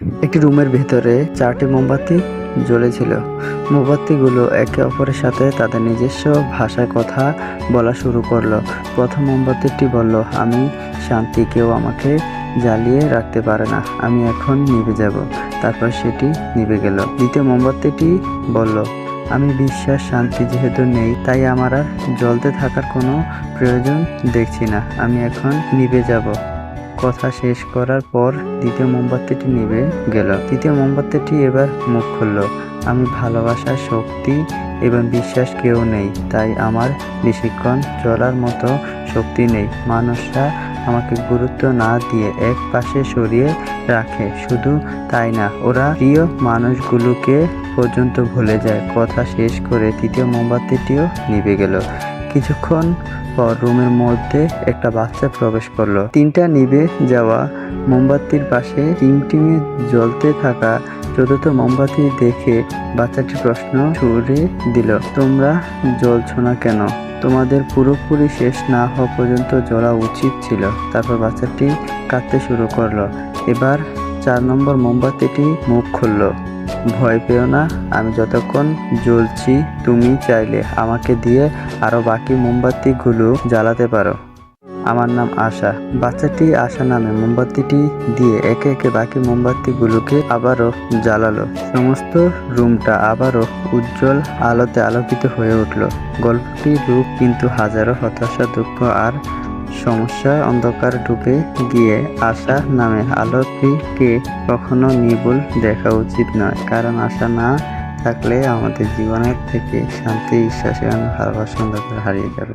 একটি রুমের ভেতরে 4টি মোমবাতি জ্বলেছিল। মোমবাতিগুলো একে অপরের সাথে তাদের নিজস্ব ভাষায় কথা বলা শুরু করলো। প্রথম মোমবাতিটি বলল, আমি শান্তি, কেউ আমাকে জ্বালিয়ে রাখতে পারে না, আমি এখন নিভে যাব। তারপর সেটি নিভে গেল। দ্বিতীয় মোমবাতিটি বলল, আমি বিশ্বাস, শান্তি যেহেতু নেই, তাই আমার আর জ্বলতে থাকার কোনো প্রয়োজন দেখছি না, আমি এখন নিভে যাব। কথা শেষ করার পর দ্বিতীয় মোমবাতিটি নিভে গেল। তৃতীয় মোমবাতিটি এবার মুখ খুলল, আমি ভালোবাসা, শক্তি এবং বিশ্বাস কেউ নেই, তাই আমার বেশিক্ষণ চলার মতো শক্তি নেই। মানুষরা আমাকে গুরুত্ব না দিয়ে এক পাশে সরিয়ে রাখে। শুধু তাই না, ওরা প্রিয় মানুষগুলোকে পর্যন্ত ভুলে যায়। কথা শেষ করে তৃতীয় মোমবাতিটিও নিভে গেল। কিছুক্ষণ পর রুমের মধ্যে একটা বাচ্চা প্রবেশ করলো। 3টা নিভে যাওয়া মোমবাতির পাশে টিমটিমে জ্বলতে থাকা 4র্থ মোমবাতি দেখে বাচ্চাটি প্রশ্ন ছুড়ে দিল, তোমরা জ্বলছো না কেন? তোমাদের পুরোপুরি শেষ না হওয়া পর্যন্ত জ্বলা উচিত ছিল। তারপর বাচ্চাটি কাঁদতে শুরু করলো। এবার 4 নম্বর মোমবাতিটি মুখ খুলল, ভয় পেও না, আমি যতক্ষণ জ্বলছি তুমি চাইলে আমাকে দিয়ে আরো বাকি মোমবাতিগুলো জ্বালাতে পারো। আমার নাম আশা। বাচ্চাটি আশা নামে মোমবাতিটি দিয়ে একে একে বাকি মোমবাতিগুলোকে আবারও জ্বালালো। সমস্ত রুমটা আবারও উজ্জ্বল আলোতে আলোকিত হয়ে উঠল। গল্পটির রূপ কিন্তু হাজারো হতাশা, দুঃখ আর সমস্যা। অন্ধকার ডুবে গিয়ে আশা নামে আলোটিকে কখনো নির্ভুল দেখা উচিত নয়, কারণ আশা না থাকলে আমাদের জীবনের থেকে শান্তি, বিশ্বাস এবং ভালোবাসা অন্ধকার হারিয়ে যাবে।